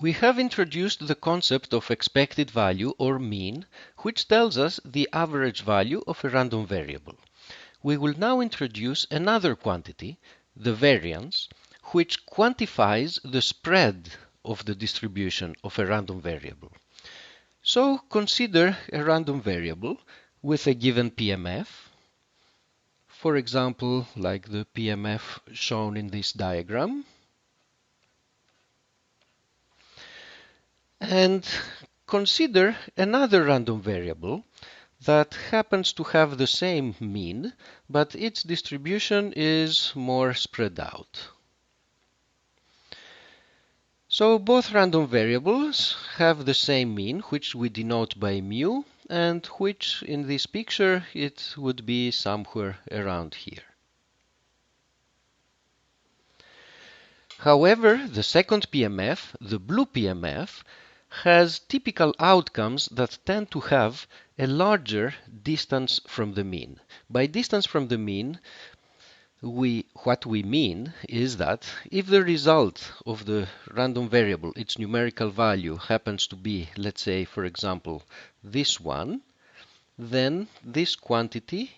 We have introduced the concept of expected value or mean, which tells us the average value of a random variable. We will now introduce another quantity, the variance, which quantifies the spread of the distribution of a random variable. So consider a random variable with a given PMF, for example, like the PMF shown in this diagram. And consider another random variable that happens to have the same mean, but its distribution is more spread out. So both random variables have the same mean, which we denote by mu, and which in this picture it would be somewhere around here. However, the second PMF, the blue PMF, has typical outcomes that tend to have a larger distance from the mean. By distance from the mean, what we mean is that if the result of the random variable, its numerical value, happens to be, let's say, for example, this one, then this quantity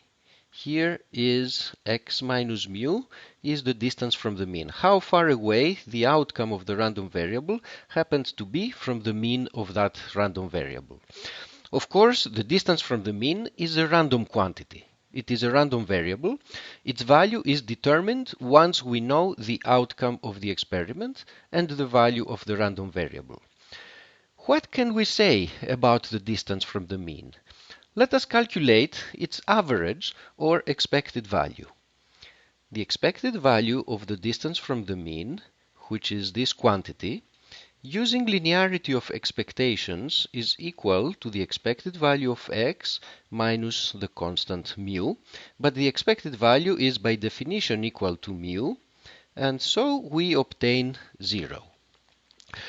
here is x minus mu is the distance from the mean. How far away the outcome of the random variable happens to be from the mean of that random variable. Of course, the distance from the mean is a random quantity. It is a random variable. Its value is determined once we know the outcome of the experiment and the value of the random variable. What can we say about the distance from the mean? Let us calculate its average or expected value. The expected value of the distance from the mean, which is this quantity, using linearity of expectations is equal to the expected value of x minus the constant mu, but the expected value is by definition equal to mu, and so we obtain 0.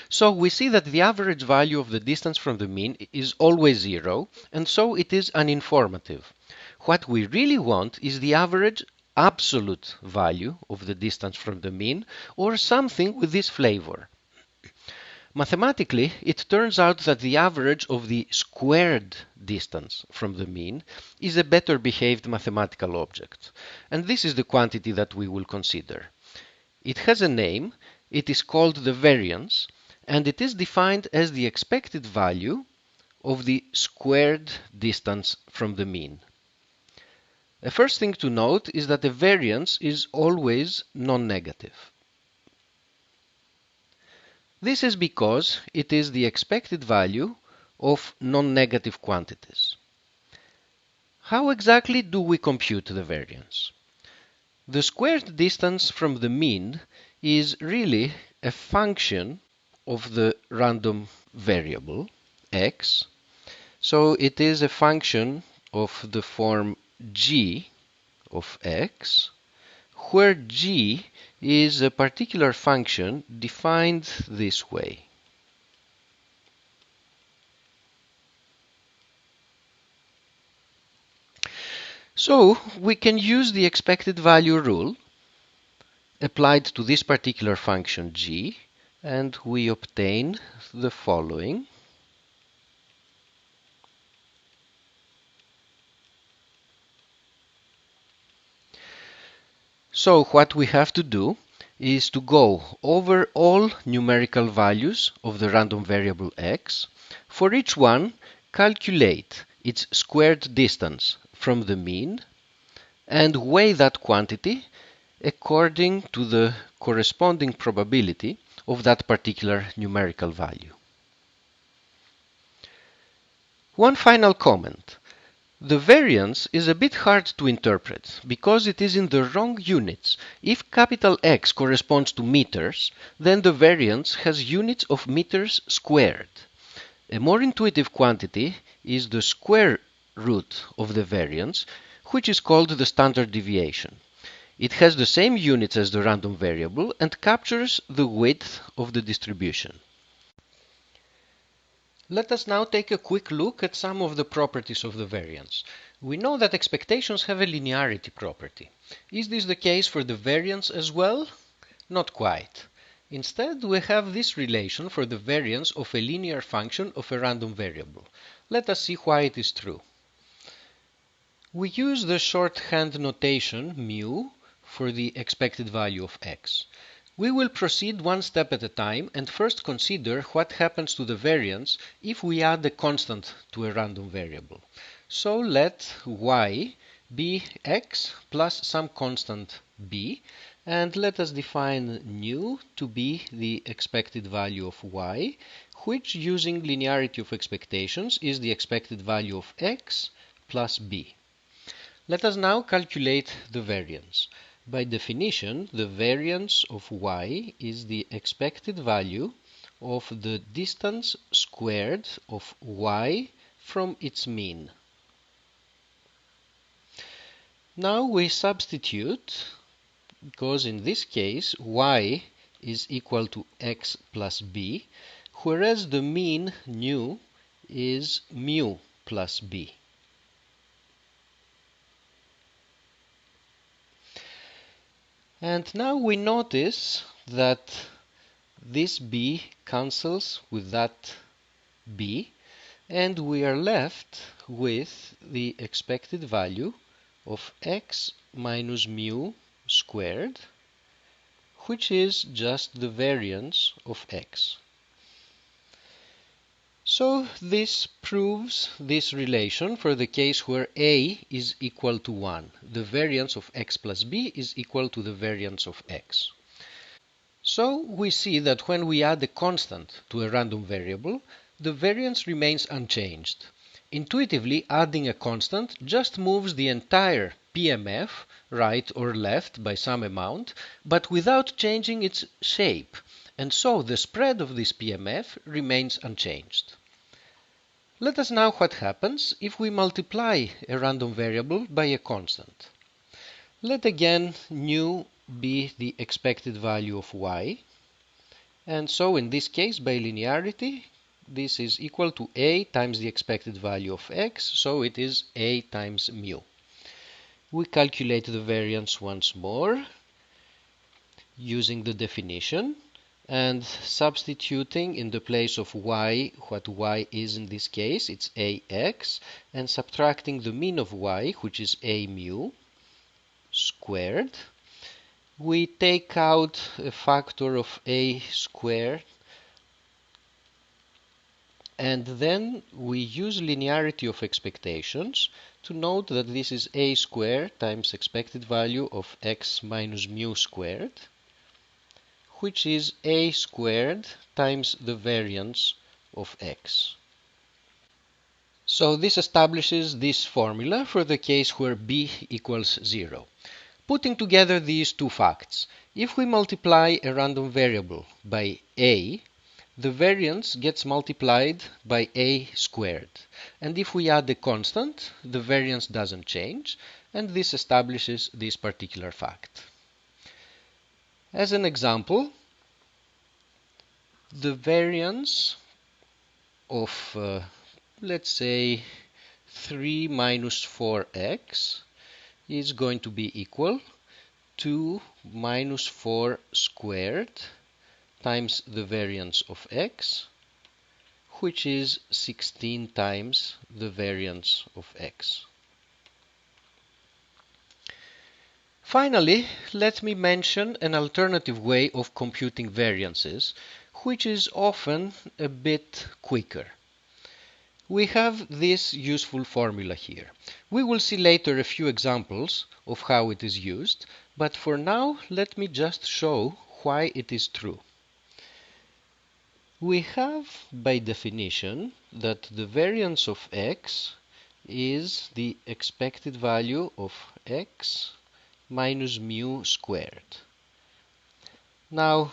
So we see that the average value of the distance from the mean is always 0, and so it is uninformative. What we really want is the average absolute value of the distance from the mean, or something with this flavor. Mathematically, it turns out that the average of the squared distance from the mean is a better behaved mathematical object, and this is the quantity that we will consider. It has a name. It is called the variance, and it is defined as the expected value of the squared distance from the mean. The first thing to note is that the variance is always non-negative. This is because it is the expected value of non-negative quantities. How exactly do we compute the variance? The squared distance from the mean is really a function of the random variable x. So it is a function of the form g of x, where g is a particular function defined this way. So we can use the expected value rule applied to this particular function g, and we obtain the following. So what we have to do is to go over all numerical values of the random variable x. For each one, calculate its squared distance from the mean and weigh that quantity according to the corresponding probability of that particular numerical value. One final comment. The variance is a bit hard to interpret because it is in the wrong units. If capital X corresponds to meters, then the variance has units of meters squared. A more intuitive quantity is the square root of the variance, which is called the standard deviation. It has the same units as the random variable and captures the width of the distribution. Let us now take a quick look at some of the properties of the variance. We know that expectations have a linearity property. Is this the case for the variance as well? Not quite. Instead, we have this relation for the variance of a linear function of a random variable. Let us see why it is true. We use the shorthand notation mu for the expected value of x. We will proceed one step at a time and first consider what happens to the variance if we add a constant to a random variable. So let y be x plus some constant b, and let us define nu to be the expected value of y, which using linearity of expectations is the expected value of x plus b. Let us now calculate the variance. By definition, the variance of y is the expected value of the distance squared of y from its mean. Now we substitute, because in this case y is equal to x plus b, whereas the mean nu is mu plus b. And now we notice that this b cancels with that b, and we are left with the expected value of x minus mu squared, which is just the variance of x. So this proves this relation for the case where a is equal to 1. The variance of x plus b is equal to the variance of x. So we see that when we add a constant to a random variable, the variance remains unchanged. Intuitively, adding a constant just moves the entire PMF right or left by some amount, but without changing its shape, and so the spread of this PMF remains unchanged. Let us know what happens if we multiply a random variable by a constant. Let again nu be the expected value of y, and so in this case by linearity this is equal to a times the expected value of x, so it is a times mu. We calculate the variance once more using the definition and substituting in the place of y what y is in this case, it's ax, and subtracting the mean of y, which is a mu squared. We take out a factor of a squared, and then we use linearity of expectations to note that this is a squared times expected value of x minus mu squared, which is a squared times the variance of x. So this establishes this formula for the case where b equals 0. Putting together these two facts, if we multiply a random variable by a, the variance gets multiplied by a squared. And if we add a constant, the variance doesn't change, and this establishes this particular fact. As an example, the variance of, let's say, 3 minus 4x is going to be equal to minus 4 squared times the variance of x, which is 16 times the variance of x. Finally, let me mention an alternative way of computing variances, which is often a bit quicker. We have this useful formula here. We will see later a few examples of how it is used, but for now let me just show why it is true. We have, by definition, that the variance of x is the expected value of x minus mu squared. Now,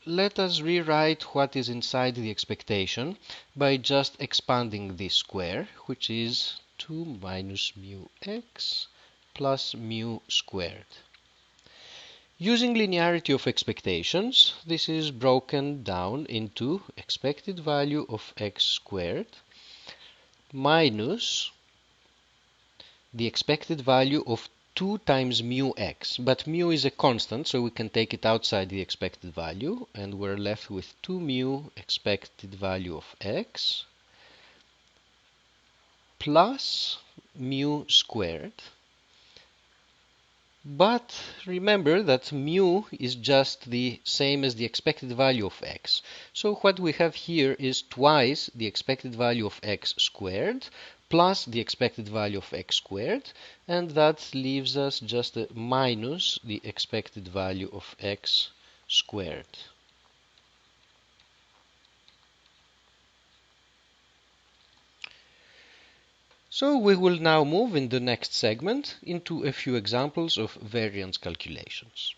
let us rewrite what is inside the expectation by just expanding this square, which is 2 minus mu x plus mu squared. Using linearity of expectations, this is broken down into expected value of x squared minus the expected value of 2 times mu x, but mu is a constant, so we can take it outside the expected value, and we're left with 2 mu expected value of x plus mu squared. But remember that mu is just the same as the expected value of x. So what we have here is twice the expected value of x squared plus the expected value of x squared, and that leaves us just a minus the expected value of x squared. So we will now move in the next segment into a few examples of variance calculations.